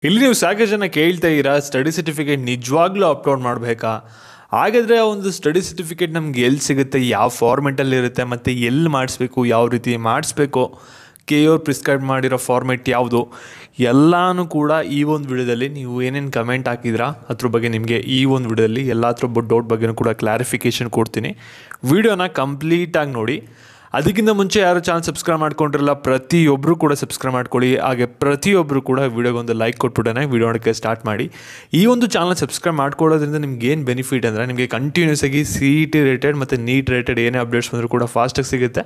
ಇಲ್ಲಿ ನೀವು ಸಾಕಷ್ಟು ಜನ ಕೇಳ್ತಾ ಇದ್ದೀರಾ, ಸ್ಟಡಿ ಸರ್ಟಿಫಿಕೇಟ್ ನಿಜವಾಗ್ಲೂ ಅಪ್ಲೋಡ್ ಮಾಡಬೇಕಾ? ಹಾಗಾದರೆ ಆ ಒಂದು ಸ್ಟಡಿ ಸರ್ಟಿಫಿಕೇಟ್ ನಮ್ಗೆ ಎಲ್ಲಿ ಸಿಗುತ್ತೆ, ಯಾವ ಫಾರ್ಮೆಟಲ್ಲಿ ಇರುತ್ತೆ, ಮತ್ತು ಎಲ್ಲಿ ಮಾಡಿಸ್ಬೇಕು, ಯಾವ ರೀತಿ ಮಾಡಿಸ್ಬೇಕು, ಕೆ ಅವ್ರು ಪ್ರಿಸ್ಕ್ರೈಬ್ ಮಾಡಿರೋ ಫಾರ್ಮೆಟ್ ಯಾವುದು, ಎಲ್ಲನೂ ಕೂಡ ಈ ಒಂದು ವಿಡಿಯೋದಲ್ಲಿ ನೀವು ಏನೇನು ಕಮೆಂಟ್ ಹಾಕಿದ್ರಾ ಅದ್ರ ಬಗ್ಗೆ ನಿಮಗೆ ಈ ಒಂದು ವಿಡಿಯೋದಲ್ಲಿ ಎಲ್ಲಾದ್ರ ಡೌಟ್ ಬಗ್ಗೆನೂ ಕೂಡ ಕ್ಲಾರಿಫಿಕೇಷನ್ ಕೊಡ್ತೀನಿ. ವಿಡಿಯೋನ ಕಂಪ್ಲೀಟಾಗಿ ನೋಡಿ. ಅದಕ್ಕಿಂತ ಮುಂಚೆ ಯಾರು ಚಾನಲ್ ಸಬ್ಸ್ಕ್ರೈಬ್ ಮಾಡ್ಕೊಂಡಿರಲ್ಲ, ಪ್ರತಿಯೊಬ್ಬರು ಕೂಡ ಸಬ್ಸ್ಕ್ರೈಬ್ ಮಾಡ್ಕೊಳ್ಳಿ. ಹಾಗೆ ಪ್ರತಿಯೊಬ್ಬರು ಕೂಡ ವಿಡಿಯೋಗೊಂದು ಲೈಕ್ ಕೊಟ್ಬಿಟ್ಟೆ ವಿಡಿಯೋ ನೋಡೋಕ್ಕೆ ಸ್ಟಾರ್ಟ್ ಮಾಡಿ. ಈ ಒಂದು ಚಾನಲ್ ಸಬ್ಸ್ಕ್ರೈಬ್ ಮಾಡ್ಕೊಳ್ಳೋದ್ರಿಂದ ನಿಮ್ಗೆ ಏನು ಬೆನಿಫಿಟ್ ಅಂದರೆ, ನಿಮಗೆ ಕಂಟಿನ್ಯೂಸ್ ಆಗಿ CET ರಿಲೇಟೆಡ್ ಮತ್ತು ನೀಟ್ ರಿಲೇಟೆಡ್ ಏನೇ ಅಪ್ಡೇಟ್ಸ್ ಬಂದರೂ ಕೂಡ ಫಾಸ್ಟಾಗಿ ಸಿಗುತ್ತೆ,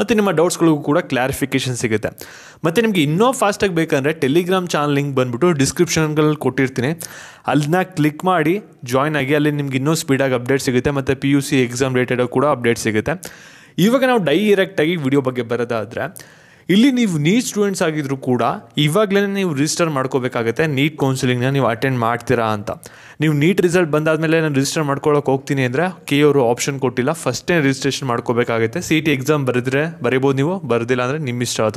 ಮತ್ತು ನಿಮ್ಮ ಡೌಟ್ಸ್ಗಳಿಗೂ ಕೂಡ ಕ್ಲಾರಿಫಿಕೇಷನ್ ಸಿಗುತ್ತೆ. ಮತ್ತು ನಿಮಗೆ ಇನ್ನೂ ಫಾಸ್ಟಾಗಿ ಬೇಕಂದರೆ ಟೆಲಿಗ್ರಾಮ್ ಚಾನಲ್ ಲಿಂಕ್ ಬಂದುಬಿಟ್ಟು ಡಿಸ್ಕ್ರಿಪ್ಷನ್ಗಳಲ್ಲಿ ಕೊಟ್ಟಿರ್ತೀನಿ, ಅದನ್ನ ಕ್ಲಿಕ್ ಮಾಡಿ ಜಾಯ್ನ್ ಆಗಿ. ಅಲ್ಲಿ ನಿಮ್ಗೆ ಇನ್ನೂ ಸ್ಪೀಡಾಗಿ ಅಪ್ಡೇಟ್ ಸಿಗುತ್ತೆ, ಮತ್ತು PUC ಎಕ್ಸಾಮ್ ರಿಲೇಟೆಡ್ ಕೂಡ ಅಪ್ಡೇಟ್ ಸಿಗುತ್ತೆ. ಇವಾಗ ನಾವು ಡೈರೆಕ್ಟಾಗಿ ವಿಡಿಯೋ ಬಗ್ಗೆ ಬರೋದಾದರೆ, ಇಲ್ಲಿ ನೀವು ನೀಟ್ ಸ್ಟೂಡೆಂಟ್ಸ್ ಆಗಿದ್ರು ಕೂಡ ಇವಾಗಲೇ ನೀವು ರಿಜಿಸ್ಟರ್ ಮಾಡ್ಕೋಬೇಕಾಗುತ್ತೆ. ನೀಟ್ ಕೌನ್ಸಿಲಿಂಗ್ನ ನೀವು ಅಟೆಂಡ್ ಮಾಡ್ತೀರಾ ಅಂತ. ನೀವು ನೀಟ್ ರಿಸಲ್ಟ್ ಬಂದಾದಮೇಲೆ ನಾನು ರಿಜಿಸ್ಟರ್ ಮಾಡ್ಕೊಳ್ಳೋಕೆ ಹೋಗ್ತೀನಿ ಅಂದರೆ ಕೆ ಅವರು ಆಪ್ಷನ್ ಕೊಟ್ಟಿಲ್ಲ, ಫಸ್ಟೇ ರಿಜಿಸ್ಟ್ರೇಷನ್ ಮಾಡ್ಕೋಬೇಕಾಗುತ್ತೆ. CET ಎಕ್ಸಾಮ್ ಬರೀಬೋದು, ನೀವು ಬರೆದಿಲ್ಲ ಅಂದರೆ ನಿಮ್ಮ ಇಷ್ಟ.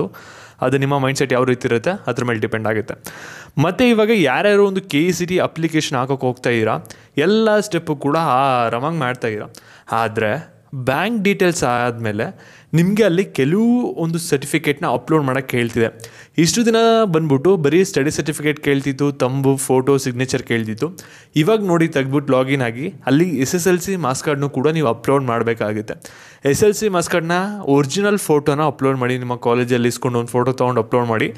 ಅದು ನಿಮ್ಮ ಮೈಂಡ್ಸೆಟ್ ಯಾವ ರೀತಿ ಇರುತ್ತೆ ಅದ್ರ ಮೇಲೆ ಡಿಪೆಂಡ್ ಆಗುತ್ತೆ. ಮತ್ತು ಇವಾಗ ಯಾರ್ಯಾರು ಒಂದು KCET ಅಪ್ಲಿಕೇಶನ್ ಹಾಕೋಕೆ ಹೋಗ್ತಾ ಇದ್ದೀರಾ, ಎಲ್ಲ ಸ್ಟೆಪ್ಪು ಕೂಡ ಆರಾಮಾಗಿ ಮಾಡ್ತಾಯಿದ್ದೀರಾ. ಆದರೆ ಬ್ಯಾಂಕ್ ಡೀಟೇಲ್ಸ್ ಆದಮೇಲೆ ನಿಮಗೆ ಅಲ್ಲಿ ಕೆಲವು ಒಂದು ಸರ್ಟಿಫಿಕೇಟ್ನ ಅಪ್ಲೋಡ್ ಮಾಡೋಕ್ಕೆ ಹೇಳ್ತಿದೆ. ಇಷ್ಟು ದಿನ ಬಂದ್ಬಿಟ್ಟು ಬರೀ ಸ್ಟಡಿ ಸರ್ಟಿಫಿಕೇಟ್ ಕೇಳ್ತಿತ್ತು, ತಂಬು, ಫೋಟೋ, ಸಿಗ್ನೇಚರ್ ಕೇಳ್ತಿತ್ತು. ಇವಾಗ ನೋಡಿ ತೆಗ್ಬಿಟ್ಟು ಲಾಗಿನ್ ಆಗಿ ಅಲ್ಲಿ SSLC ಮಾರ್ಕ್ಸ್ ಕಾರ್ಡ್ನು ಕೂಡ ನೀವು ಅಪ್ಲೋಡ್ ಮಾಡಬೇಕಾಗುತ್ತೆ. SSLC ಮಾರ್ಕ್ಸ್ ಕಾರ್ಡ್ನ ಒರಿಜಿನಲ್ ಫೋಟೋನ ಅಪ್ಲೋಡ್ ಮಾಡಿ, ನಿಮ್ಮ ಕಾಲೇಜಲ್ಲಿ ಇಸ್ಕೊಂಡು ಒಂದು ಫೋಟೋ ತೊಗೊಂಡು ಅಪ್ಲೋಡ್ ಮಾಡಿ.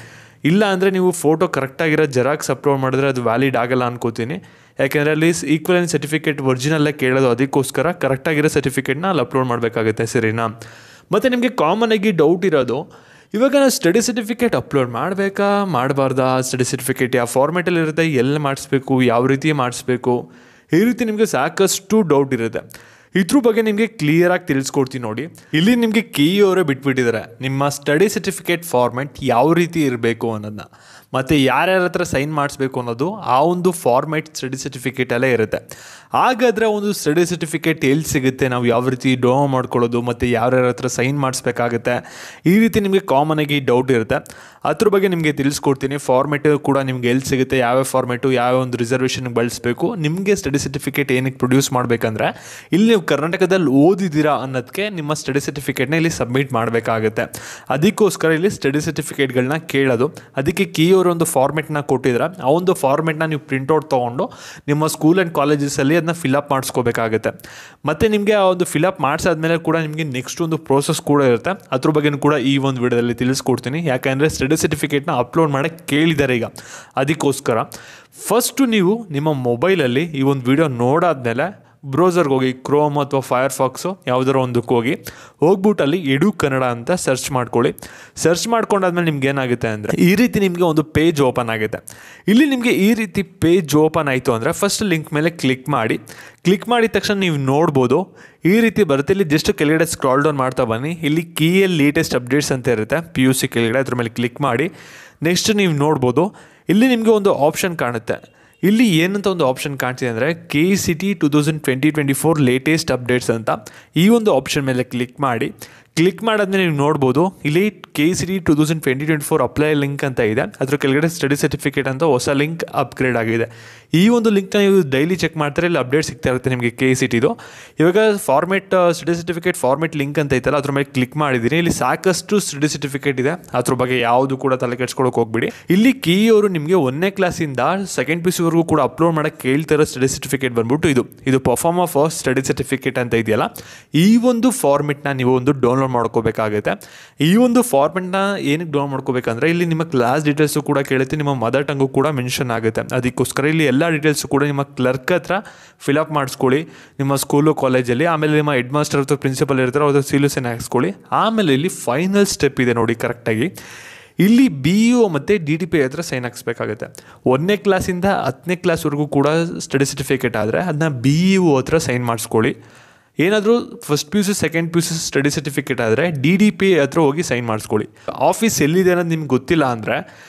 ಇಲ್ಲ ಅಂದರೆ ನೀವು ಫೋಟೋ ಕರೆಕ್ಟಾಗಿರೋ ಜೆರಾಕ್ಸ್ ಅಪ್ಲೋಡ್ ಮಾಡಿದ್ರೆ ಅದು ವ್ಯಾಲಿಡ್ ಆಗಲ್ಲ ಅನ್ಕೋತೀನಿ. ಯಾಕೆಂದರೆ ಅಲ್ಲಿ ಈಕ್ವಲೆನ್ಸ್ ಸರ್ಟಿಫಿಕೇಟ್ ಒರಿಜಿನಲ್ಲೇ ಕೇಳೋದು, ಅದಕ್ಕೋಸ್ಕರ ಕರೆಕ್ಟಾಗಿರೋ ಸರ್ಟಿಫಿಕೇಟ್ನ ಅಲ್ಲಿ ಅಪ್ಲೋಡ್ ಮಾಡಬೇಕಾಗುತ್ತೆ, ಸರಿನಾ? ಮತ್ತು ನಿಮಗೆ ಕಾಮನ್ ಆಗಿ ಡೌಟ್ ಇರೋದು, ಇವಾಗ ನಾನು ಸ್ಟಡಿ ಸರ್ಟಿಫಿಕೇಟ್ ಅಪ್ಲೋಡ್ ಮಾಡಬೇಕಾ ಮಾಡಬಾರ್ದಾ, ಸ್ಟಡಿ ಸರ್ಟಿಫಿಕೇಟ್ ಯಾವ ಫಾರ್ಮೆಟಲ್ಲಿ ಇರುತ್ತೆ, ಎಲ್ಲಿ ಮಾಡಿಸ್ಬೇಕು, ಯಾವ ರೀತಿ ಮಾಡಿಸ್ಬೇಕು, ಈ ರೀತಿ ನಿಮಗೆ ಸಾಕಷ್ಟು ಡೌಟ್ ಇರುತ್ತೆ. ಇದ್ರ ಬಗ್ಗೆ ನಿಮಗೆ ಕ್ಲಿಯರಾಗಿ ತಿಳಿಸ್ಕೊಡ್ತೀನಿ ನೋಡಿ. ಇಲ್ಲಿ ನಿಮಗೆ ಕೀ ಅವರೇ ಬಿಟ್ಬಿಟ್ಟಿದ್ದಾರೆ ನಿಮ್ಮ ಸ್ಟಡಿ ಸರ್ಟಿಫಿಕೇಟ್ ಫಾರ್ಮೆಟ್ ಯಾವ ರೀತಿ ಇರಬೇಕು ಅನ್ನೋದನ್ನ, ಮತ್ತು ಯಾರ್ಯಾರ ಹತ್ರ ಸೈನ್ ಮಾಡಿಸ್ಬೇಕು ಅನ್ನೋದು ಆ ಒಂದು ಫಾರ್ಮೆಟ್ ಸ್ಟಡಿ ಸರ್ಟಿಫಿಕೇಟಲ್ಲೇ ಇರುತ್ತೆ. ಹಾಗಾದರೆ ಒಂದು ಸ್ಟಡಿ ಸರ್ಟಿಫಿಕೇಟ್ ಎಲ್ಲಿ ಸಿಗುತ್ತೆ, ನಾವು ಯಾವ ರೀತಿ ಡೌನ್ಲೋಡ್ ಮಾಡ್ಕೊಳ್ಳೋದು, ಮತ್ತು ಯಾರ್ಯಾರ ಹತ್ರ ಸೈನ್ ಮಾಡಿಸ್ಬೇಕಾಗುತ್ತೆ, ಈ ರೀತಿ ನಿಮಗೆ ಕಾಮನ್ ಆಗಿ ಡೌಟ್ ಇರುತ್ತೆ. ಅದ್ರ ಬಗ್ಗೆ ನಿಮಗೆ ತಿಳಿಸ್ಕೊಡ್ತೀನಿ. ಫಾರ್ಮೆಟ್ ಕೂಡ ನಿಮ್ಗೆ ಎಲ್ಲಿ ಸಿಗುತ್ತೆ, ಯಾವ್ಯಾವ ಫಾರ್ಮೆಟು, ಯಾವ ಒಂದು ರಿಸರ್ವೇಷನ್ಗೆ ಬಳಸಬೇಕು, ನಿಮಗೆ ಸ್ಟಡಿ ಸರ್ಟಿಫಿಕೇಟ್ ಏನಕ್ಕೆ ಪ್ರೊಡ್ಯೂಸ್ ಮಾಡಬೇಕಂದ್ರೆ, ಇಲ್ಲಿ ನೀವು ಕರ್ನಾಟಕದಲ್ಲಿ ಓದಿದ್ದೀರಾ ಅನ್ನೋದಕ್ಕೆ ನಿಮ್ಮ ಸ್ಟಡಿ ಸರ್ಟಿಫಿಕೇಟ್ನ ಇಲ್ಲಿ ಸಬ್ಮಿಟ್ ಮಾಡಬೇಕಾಗುತ್ತೆ. ಅದಕ್ಕೋಸ್ಕರ ಇಲ್ಲಿ ಸ್ಟಡಿ ಸರ್ಟಿಫಿಕೇಟ್ಗಳನ್ನ ಕೇಳೋದು. ಅದಕ್ಕೆ ಕೀ ಅವರು ಒಂದು ಫಾರ್ಮೆಟ್ನ ಕೊಟ್ಟಿದ್ರೆ, ಆ ಒಂದು ಫಾರ್ಮೆಟ್ನ ನೀವು ಪ್ರಿಂಟ್ಔಟ್ ತೊಗೊಂಡು ನಿಮ್ಮ ಸ್ಕೂಲ್ ಆ್ಯಂಡ್ ಕಾಲೇಜಸಲ್ಲಿ ಅದನ್ನ ಫಿಲಪ್ ಮಾಡಿಸ್ಕೋಬೇಕಾಗುತ್ತೆ. ಮತ್ತು ನಿಮಗೆ ಆ ಒಂದು ಫಿಲಪ್ ಮಾಡಿಸಾದ್ಮೇಲೆ ಕೂಡ ನಿಮಗೆ ನೆಕ್ಸ್ಟ್ ಒಂದು ಪ್ರೋಸೆಸ್ ಕೂಡ ಇರುತ್ತೆ. ಅದ್ರ ಬಗ್ಗೆನೂ ಕೂಡ ಈ ಒಂದು ವಿಡಿಯೋದಲ್ಲಿ ತಿಳಿಸ್ಕೊಡ್ತೀನಿ. ಯಾಕೆಂದರೆ ಸ್ಟಡಿ ಸರ್ಟಿಫಿಕೇಟ್ನ ಅಪ್ಲೋಡ್ ಮಾಡೋಕ್ಕೆ ಕೇಳಿದ್ದಾರೆ ಈಗ. ಅದಕ್ಕೋಸ್ಕರ ಫಸ್ಟು ನೀವು ನಿಮ್ಮ ಮೊಬೈಲಲ್ಲಿ ಈ ಒಂದು ವಿಡಿಯೋ ನೋಡಾದ್ಮೇಲೆ ಬ್ರೌಸರ್ಗೆ ಹೋಗಿ, ಕ್ರೋಮ್ ಅಥವಾ ಫೈರ್ಫಾಕ್ಸು ಯಾವುದಾರ ಒಂದಕ್ಕೆ ಹೋಗ್ಬಿಟ್ಟು ಅಲ್ಲಿ ಎಡು ಕನ್ನಡ ಅಂತ ಸರ್ಚ್ ಮಾಡ್ಕೊಳ್ಳಿ. ಸರ್ಚ್ ಮಾಡ್ಕೊಂಡಾದ್ಮೇಲೆ ನಿಮ್ಗೆ ಏನಾಗುತ್ತೆ ಅಂದರೆ, ಈ ರೀತಿ ನಿಮಗೆ ಒಂದು ಪೇಜ್ ಓಪನ್ ಆಗುತ್ತೆ. ಇಲ್ಲಿ ನಿಮಗೆ ಈ ರೀತಿ ಪೇಜ್ ಓಪನ್ ಆಯಿತು ಅಂದರೆ ಫಸ್ಟ್ ಲಿಂಕ್ ಮೇಲೆ ಕ್ಲಿಕ್ ಮಾಡಿದ ತಕ್ಷಣ ನೀವು ನೋಡ್ಬೋದು ಈ ರೀತಿ ಬರುತ್ತೆ. ಇಲ್ಲಿ ಜಸ್ಟ್ ಕೆಳಗಡೆ ಸ್ಕ್ರಾಲ್ ಡೌನ್ ಮಾಡ್ತಾ ಬನ್ನಿ. ಇಲ್ಲಿ KL ಲೇಟೆಸ್ಟ್ ಅಪ್ಡೇಟ್ಸ್ ಅಂತ ಇರುತ್ತೆ, PUC ಕೆಳಗಡೆ, ಅದ್ರ ಮೇಲೆ ಕ್ಲಿಕ್ ಮಾಡಿ. ನೆಕ್ಸ್ಟ್ ನೀವು ನೋಡ್ಬೋದು ಇಲ್ಲಿ ನಿಮಗೆ ಒಂದು ಆಪ್ಷನ್ ಕಾಣುತ್ತೆ. ಇಲ್ಲಿ ಏನಂತ ಒಂದು ಆಪ್ಷನ್ ಕಾಣ್ತಿದೆ ಅಂದರೆ KCET 2020-24 ಲೇಟೆಸ್ಟ್ ಅಪ್ಡೇಟ್ಸ್ ಅಂತ. ಈ ಒಂದು ಆಪ್ಷನ್ ಮೇಲೆ ಕ್ಲಿಕ್ ಮಾಡಾದ್ಮೇಲೆ ನೀವು ನೋಡ್ಬೋದು ಇಲ್ಲಿ KCET 2020-24 ಅಪ್ಲೈ ಲಿಂಕ್ ಅಂತ ಇದೆ. ಅದ್ರ ಕೆಳಗಡೆ ಸ್ಟಡಿ ಸರ್ಟಿಫಿಕೇಟ್ ಅಂತ ಹೊಸ ಲಿಂಕ್ ಅಪ್ಗ್ರೇಡ್ ಆಗಿದೆ. ಈ ಒಂದು ಲಿಂಕ್ನ ನೀವು ಡೈಲಿ ಚೆಕ್ ಮಾಡ್ತಾರೆ, ಇಲ್ಲಿ ಅಪ್ಡೇಟ್ ಸಿಗ್ತಾ ಇರುತ್ತೆ ನಿಮಗೆ KCETದು. ಇವಾಗ format study certificate format link ಅಂತ ಐತಲ್ಲ, ಅದ್ರ ಮೇಲೆ ಕ್ಲಿಕ್ ಮಾಡಿದ್ದೀನಿ. ಇಲ್ಲಿ ಸಾಕಷ್ಟು ಸ್ಟಡಿ ಸರ್ಟಿಫಿಕೇಟ್ ಇದೆ, ಅದ್ರ ಬಗ್ಗೆ ಯಾವುದು ಕೂಡ ತಲೆ ಕೆಡ್ಸ್ಕೊಳ್ಳೋಕೆ ಹೋಗ್ಬಿಡಿ. ಇಲ್ಲಿ ಕೀ ಅವರು ನಿಮಗೆ 1ನೇ ಕ್ಲಾಸಿಂದ 2nd PUC ವರೆಗೂ ಕೂಡ ಅಪ್ಲೋಡ್ ಮಾಡೋಕ್ಕೆ ಕೇಳ್ತಿರೋ ಸ್ಟಡಿ ಸರ್ಟಿಫಿಕೇಟ್ ಬಂದ್ಬಿಟ್ಟು ಇದು ಪರ್ಫಾರ್ಮ್ ಆಫ್ ಸ್ಟಡಿ ಸರ್ಟಿಫಿಕೇಟ್ ಅಂತ ಇದೆಯಲ್ಲ, ಈ ಒಂದು ಫಾರ್ಮೆಟ್ನ ನೀವು ಒಂದು ಡೌನ್ಲೋಡ್ ಮಾಡ್ಕೋಬೇಕಾಗುತ್ತೆ. ಈ ಒಂದು ಫಾರ್ಮೆಟ್ನ ಏನಕ್ಕೆ ಡೌನ್ಲೋಡ್ ಮಾಡ್ಕೋಬೇಕಂದ್ರೆ, ಇಲ್ಲಿ ನಿಮ್ಮ ಕ್ಲಾಸ್ ಡೀಟೇಲ್ಸು ಕೂಡ ಕೇಳುತ್ತೆ, ನಿಮ್ಮ ಮದರ್ ಟಂಗು ಕೂಡ ಮೆನ್ಷನ್ ಆಗುತ್ತೆ. ಅದಕ್ಕೋಸ್ಕರ ಇಲ್ಲಿ ಎಲ್ಲ ಡೀಟೇಲ್ಸು ಕೂಡ ನಿಮ್ಮ ಕ್ಲರ್ಕ್ ಹತ್ರ ಫಿಲಪ್ ಮಾಡಿಸ್ಕೊಳ್ಳಿ ನಿಮ್ಮ ಸ್ಕೂಲು ಕಾಲೇಜಲ್ಲಿ. ಆಮೇಲೆ ನಿಮ್ಮ ಹೆಡ್ ಮಾಸ್ಟರ್ ಅಥವಾ ಪ್ರಿನ್ಸಿಪಲ್ ಇರ್ತಾರೆ, ಅವ್ರ ಸೀಲುಸನ್ನು ಹಾಕ್ಸ್ಕೊಳ್ಳಿ. ಆಮೇಲೆ ಇಲ್ಲಿ ಫೈನಲ್ ಸ್ಟೆಪ್ ಇದೆ ನೋಡಿ ಕರೆಕ್ಟಾಗಿ. ಇಲ್ಲಿ BEO ಮತ್ತು DTP ಹತ್ರ ಸೈನ್ ಹಾಕ್ಸ್ಬೇಕಾಗುತ್ತೆ. 1ನೇ ಕ್ಲಾಸಿಂದ 10ನೇ ಕ್ಲಾಸ್ವರೆಗೂ ಕೂಡ ಸ್ಟಡಿ ಸರ್ಟಿಫಿಕೇಟ್ ಆದರೆ ಅದನ್ನ BEO ಹತ್ರ ಸೈನ್ ಮಾಡಿಸ್ಕೊಳ್ಳಿ. ಏನಾದರೂ first PUC 2nd PUC study certificate ಆದರೆ DDP ಹತ್ರ ಹೋಗಿ ಸೈನ್ ಮಾಡಿಸ್ಕೊಳ್ಳಿ. ಆಫೀಸ್ ಎಲ್ಲಿದೆ ಅನ್ನೋದು ನಿಮ್ಗೆ ಗೊತ್ತಿಲ್ಲ ಅಂದರೆ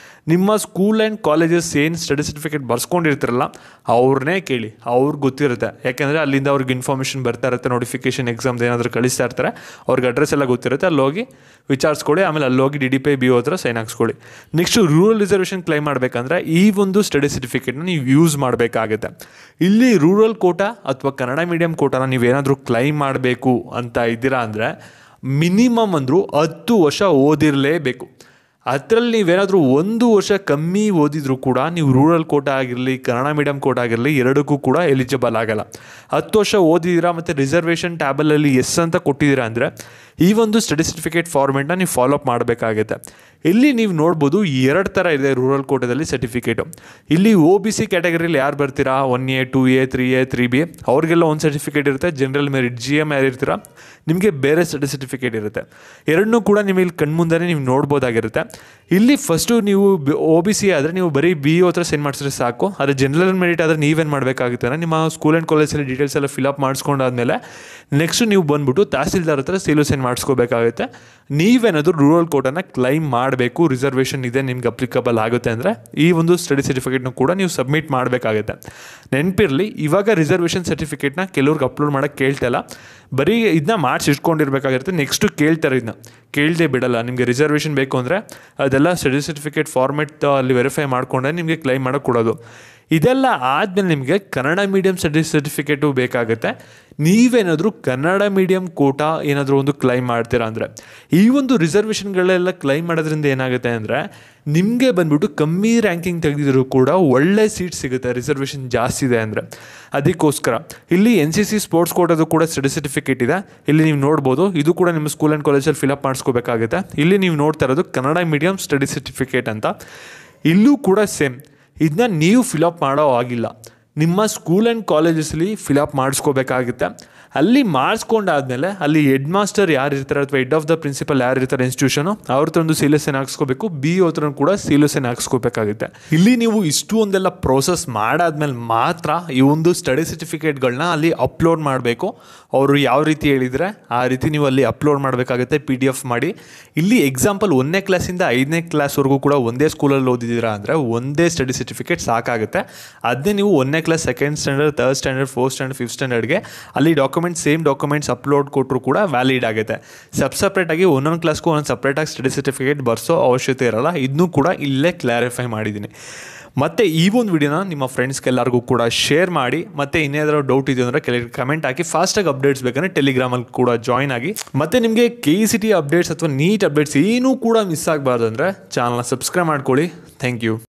ನಿಮ್ಮ ಸ್ಕೂಲ್ ಆ್ಯಂಡ್ ಕಾಲೇಜಸ್ ಏನು ಸ್ಟಡಿ ಸರ್ಟಿಫಿಕೇಟ್ ಬರ್ಸ್ಕೊಂಡಿರ್ತಾರಲ್ಲ ಅವ್ರನ್ನೇ ಕೇಳಿ, ಅವ್ರಿಗೆ ಗೊತ್ತಿರುತ್ತೆ. ಯಾಕೆಂದರೆ ಅಲ್ಲಿಂದ ಅವ್ರಿಗೆ ಇನ್ಫಾರ್ಮೇಷನ್ ಬರ್ತಾ ಇರುತ್ತೆ, ನೋಟಿಫಿಕೇಷನ್ ಎಕ್ಸಾಮ್ದು ಏನಾದರೂ ಕಳಿಸ್ತಾ ಇರ್ತಾರೆ, ಅವ್ರಿಗೆ ಅಡ್ರೆಸ್ ಎಲ್ಲ ಗೊತ್ತಿರುತ್ತೆ. ಅಲ್ಲಿ ಹೋಗಿ ವಿಚಾರಿಸ್ಕೊಳ್ಳಿ, ಆಮೇಲೆ ಅಲ್ಲಿ ಹೋಗಿ DDPI BO ಹತ್ರ ಸೈನ್ ಹಾಕ್ಸ್ಕೊಳ್ಳಿ. ನೆಕ್ಸ್ಟು ರೂರಲ್ ರಿಸರ್ವೇಷನ್ ಕ್ಲೈಮ್ ಮಾಡಬೇಕಂದ್ರೆ ಈ ಒಂದು ಸ್ಟಡಿ ಸರ್ಟಿಫಿಕೇಟ್ನ ನೀವು ಯೂಸ್ ಮಾಡಬೇಕಾಗುತ್ತೆ. ಇಲ್ಲಿ ರೂರಲ್ ಕೋಟಾ ಅಥವಾ ಕನ್ನಡ ಮೀಡಿಯಂ ಕೋಟಾನ ನೀವೇನಾದರೂ ಕ್ಲೈಮ್ ಮಾಡಬೇಕು ಅಂತ ಇದ್ದೀರಾ ಅಂದರೆ ಮಿನಿಮಮ್ ಅಂದರೂ 10 ವರ್ಷ ಓದಿರಲೇಬೇಕು. ಅದರಲ್ಲಿ ನೀವೇನಾದರೂ 1 ವರ್ಷ ಕಮ್ಮಿ ಓದಿದರೂ ಕೂಡ ನೀವು ರೂರಲ್ ಕೋಟಾ ಆಗಿರಲಿ ಕನ್ನಡ ಮೀಡಿಯಂ ಕೋಟಾ ಆಗಿರಲಿ ಎರಡಕ್ಕೂ ಕೂಡ ಎಲಿಜಿಬಲ್ ಆಗಲ್ಲ. 10 ವರ್ಷ ಓದಿದ್ದೀರಾ ಮತ್ತು ರಿಸರ್ವೇಷನ್ ಟ್ಯಾಬಲಲ್ಲಿ ಎಸ್ ಅಂತ ಕೊಟ್ಟಿದ್ದೀರಾ ಅಂದರೆ ಈ ಒಂದು ಸ್ಟಡಿ ಸರ್ಟಿಫಿಕೇಟ್ ಫಾರ್ಮೆಟ್ನ ನೀವು ಫಾಲೋಅಪ್ ಮಾಡಬೇಕಾಗುತ್ತೆ. ಇಲ್ಲಿ ನೀವು ನೋಡ್ಬೋದು 2 ಥರ ಇದೆ ರೂರಲ್ ಕೋಟಾದಲ್ಲಿ ಸರ್ಟಿಫಿಕೇಟು. ಇಲ್ಲಿ OBC ಕ್ಯಾಟಗರಿಯಲ್ಲಿ ಯಾರು ಬರ್ತೀರಾ 1A 2A 3A 3B ಅವ್ರಿಗೆಲ್ಲ ಒಂದು ಸರ್ಟಿಫಿಕೇಟ್ ಇರುತ್ತೆ. ಜನರಲ್ ಮೆರಿಟ್ GM ಯಾರಿರ್ತೀರಾ ನಿಮಗೆ ಬೇರೆ ಸ್ಟಡಿ ಸರ್ಟಿಫಿಕೇಟ್ ಇರುತ್ತೆ. ಎರಡನ್ನೂ ಕೂಡ ನಿಮಗೆ ಇಲ್ಲಿ ಕಣ್ಮುಂದೆ ನೀವು ನೋಡ್ಬೋದಾಗಿರುತ್ತೆ. ಇಲ್ಲಿ ಫಸ್ಟು ನೀವು OBC ಆದರೆ ನೀವು ಬರೀ BO ಹತ್ರ ಸೆಂಡ್ ಮಾಡಿಸಿದ್ರೆ ಸಾಕು. ಆದರೆ ಜನರಲ್ ಮೆರಿಟ್ ಆದರೆ ನೀವೇನು ಮಾಡಬೇಕಾಗುತ್ತೆ ಅಂದರೆ ನಿಮ್ಮ ಸ್ಕೂಲ್ ಆ್ಯಂಡ್ ಕಾಲೇಜಲ್ಲಿ ಡೀಟೇಲ್ಸ್ ಎಲ್ಲ ಫಿಲಪ್ ಮಾಡಿಸ್ಕೊಂಡಾದ್ಮೇಲೆ ನೆಕ್ಸ್ಟು ನೀವು ಬಂದುಬಿಟ್ಟು ತಹಸೀಲ್ದಾರ್ ಹತ್ರ ಸೆಂಡ್ ಮಾಡಿಸ್ಕೋಬೇಕಾಗುತ್ತೆ. ನೀವೇನಾದರೂ ರೂರಲ್ ಕೋಟಾನ ಕ್ಲೈಮ್ ಮಾಡಬೇಕು, ರಿಸರ್ವೇಷನ್ ಇದೆ ನಿಮ್ಗೆ ಅಪ್ಲಿಕಬಲ್ ಆಗುತ್ತೆ ಅಂದರೆ ಈ ಒಂದು ಸ್ಟಡಿ ಸರ್ಟಿಫಿಕೇಟ್ನ ಕೂಡ ನೀವು ಸಬ್ಮಿಟ್ ಮಾಡಬೇಕಾಗುತ್ತೆ. ನೆನಪಿರಲಿ, ಇವಾಗ ರಿಸರ್ವೇಷನ್ ಸರ್ಟಿಫಿಕೇಟ್ನ ಕೆಲವ್ರಿಗೆ ಅಪ್ಲೋಡ್ ಮಾಡೋಕ್ಕೆ ಕೇಳ್ತಾಯಿಲ್ಲ, ಬರೀ ಇದನ್ನ ಮಾಡಿಸಿ ಇಟ್ಕೊಂಡಿರ್ಬೇಕಾಗಿರುತ್ತೆ. ನೆಕ್ಸ್ಟು ಕೇಳ್ತಾರೆ, ಇದನ್ನ ಕೇಳದೆ ಬಿಡಲ್ಲ. ನಿಮಗೆ ರಿಸರ್ವೇಷನ್ ಬೇಕು ಅಂದರೆ ಅದೆಲ್ಲ ಸ್ಟಡಿ ಸರ್ಟಿಫಿಕೇಟ್ ಫಾರ್ಮೆಟ್ ಅಲ್ಲಿ ವೆರಿಫೈ ಮಾಡಿಕೊಂಡ್ರೆ ನಿಮಗೆ ಕ್ಲೈಮ್ ಮಾಡೋಕ್ಕೆ ಕೊಡೋದು. ಇದೆಲ್ಲ ಆದಮೇಲೆ ನಿಮಗೆ ಕನ್ನಡ ಮೀಡಿಯಂ ಸ್ಟಡಿ ಸರ್ಟಿಫಿಕೇಟು ಬೇಕಾಗುತ್ತೆ. ನೀವೇನಾದರೂ ಕನ್ನಡ ಮೀಡಿಯಂ ಕೋಟಾ ಏನಾದರೂ ಒಂದು ಕ್ಲೈಮ್ ಮಾಡ್ತೀರಾ ಅಂದರೆ ಈ ಒಂದು ರಿಸರ್ವೇಷನ್ಗಳೆಲ್ಲ ಕ್ಲೈಮ್ ಮಾಡೋದ್ರಿಂದ ಏನಾಗುತ್ತೆ ಅಂದರೆ ನಿಮಗೆ ಬಂದ್ಬಿಟ್ಟು ಕಮ್ಮಿ ರ್ಯಾಂಕಿಂಗ್ ತೆಗೆದಿದ್ರು ಕೂಡ ಒಳ್ಳೆ ಸೀಟ್ ಸಿಗುತ್ತೆ, ರಿಸರ್ವೇಷನ್ ಜಾಸ್ತಿ ಇದೆ ಅಂದರೆ. ಅದಕ್ಕೋಸ್ಕರ ಇಲ್ಲಿ NCC ಸ್ಪೋರ್ಟ್ಸ್ ಕೋಟಾದು ಕೂಡ ಸ್ಟಡಿ ಸರ್ಟಿಫಿಕೇಟ್ ಇದೆ. ಇಲ್ಲಿ ನೀವು ನೋಡ್ಬೋದು, ಇದು ಕೂಡ ನಿಮ್ಮ ಸ್ಕೂಲ್ ಆ್ಯಂಡ್ ಕಾಲೇಜಲ್ಲಿ ಫಿಲಪ್ ಮಾಡಿಸ್ಕೋಬೇಕಾಗುತ್ತೆ. ಇಲ್ಲಿ ನೀವು ನೋಡ್ತಾ ಇರೋದು ಕನ್ನಡ ಮೀಡಿಯಂ ಸ್ಟಡಿ ಸರ್ಟಿಫಿಕೇಟ್ ಅಂತ. ಇಲ್ಲೂ ಕೂಡ ಸೇಮ್, ಇದನ್ನ ನೀವು ಫಿಲಪ್ ಮಾಡೋ ಆಗಿಲ್ಲ, ನಿಮ್ಮ ಸ್ಕೂಲ್ ಆ್ಯಂಡ್ ಕಾಲೇಜಸ್ಲಿ ಫಿಲಪ್ ಮಾಡಿಸ್ಕೋಬೇಕಾಗುತ್ತೆ. ಅಲ್ಲಿ ಮಾಡಿಸ್ಕೊಂಡಾದ್ಮೇಲೆ ಅಲ್ಲಿ ಹೆಡ್ ಮಾಸ್ಟರ್ ಯಾರು ಇರ್ತಾರೆ ಅಥವಾ ಹೆಡ್ ಆಫ್ ದ ಪ್ರಿನ್ಸಿಪಲ್ ಯಾರು ಇರ್ತಾರೆ ಇನ್ಸ್ಟಿಟ್ಯೂಷನು ಅವ್ರ ಹತ್ರ ಒಂದು ಸೀಲಸನ್ನು ಹಾಕ್ಸ್ಕೋಬೇಕು, BO ಹತ್ರ ಕೂಡ ಸೀಲಸನ್ನು ಹಾಕ್ಸ್ಕೋಬೇಕಾಗುತ್ತೆ. ಇಲ್ಲಿ ನೀವು ಇಷ್ಟು ಒಂದೆಲ್ಲ ಪ್ರೋಸೆಸ್ ಮಾಡಾದ್ಮೇಲೆ ಮಾತ್ರ ಈ ಒಂದು ಸ್ಟಡಿ ಸರ್ಟಿಫಿಕೇಟ್ಗಳನ್ನ ಅಲ್ಲಿ ಅಪ್ಲೋಡ್ ಮಾಡಬೇಕು. ಅವರು ಯಾವ ರೀತಿ ಹೇಳಿದರೆ ಆ ರೀತಿ ನೀವು ಅಲ್ಲಿ ಅಪ್ಲೋಡ್ ಮಾಡಬೇಕಾಗುತ್ತೆ PDF ಮಾಡಿ. ಇಲ್ಲಿ ಎಕ್ಸಾಂಪಲ್ 1ನೇ ಕ್ಲಾಸಿಂದ 5ನೇ ಕ್ಲಾಸ್ವರೆಗೂ ಕೂಡ ಒಂದೇ ಸ್ಕೂಲಲ್ಲಿ ಓದಿದ್ದೀರಾ ಅಂದರೆ ಒಂದೇ ಸ್ಟಡಿ ಸರ್ಟಿಫಿಕೇಟ್ ಸಾಕಾಗುತ್ತೆ. ಅದನ್ನೇ ನೀವು 1ನೇ class 2nd standard 3rd standard 4th standard 5th ಸ್ಟ್ಯಾಂಡರ್ಡ್ಗೆ ಅಲ್ಲಿ ಸೇಮ್ ಡಾಕ್ಯುಮೆಂಟ್ಸ್ ಅಪ್ಲೋಡ್ ಕೊಟ್ಟರು ಕೂಡ ವ್ಯಾಲಿಡ್ ಆಗುತ್ತೆ. ಸಪ್ರೇಟಾಗಿ ಒಂದೊಂದು ಕ್ಲಾಸ್ಗೂ ಒಂದೊಂದು ಸಪ್ರೇಟಾಗಿ ಸ್ಟಡಿ ಸರ್ಟಿಫಿಕೇಟ್ ಬರ್ಸೋ ಅವಶ್ಯಕತೆ ಇರಲ್ಲ. ಇದನ್ನೂ ಕೂಡ ಇಲ್ಲೇ ಕ್ಲಾರಿಫೈ ಮಾಡಿದ್ದೀನಿ. ಮತ್ತು ಈ ಒಂದು ವಿಡಿಯೋನ ನಿಮ್ಮ ಫ್ರೆಂಡ್ಸ್ಗೆಲ್ಲರಿಗೂ ಕೂಡ ಶೇರ್ ಮಾಡಿ. ಮತ್ತು ಇನ್ನೇನಾದರೂ ಡೌಟ್ ಇದೆಯೋ ಅಂದರೆ ಕೆಳಗೆ ಕಮೆಂಟ್ ಹಾಕಿ. ಫಾಸ್ಟಾಗಿ ಅಪ್ಡೇಟ್ಸ್ ಬೇಕಂದರೆ ಟೆಲಿಗ್ರಾಮಲ್ಲಿ ಕೂಡ ಜಾಯ್ನ್ ಆಗಿ. ಮತ್ತು ನಿಮಗೆ KCT ಅಪ್ಡೇಟ್ಸ್ ಅಥವಾ ನೀಟ್ ಅಪ್ಡೇಟ್ಸ್ ಏನೂ ಕೂಡ ಮಿಸ್ ಆಗಬಾರ್ದು ಅಂದರೆ ಚಾನಲ್ನ ಸಬ್ಸ್ಕ್ರೈಬ್ ಮಾಡ್ಕೊಳ್ಳಿ. Thank you.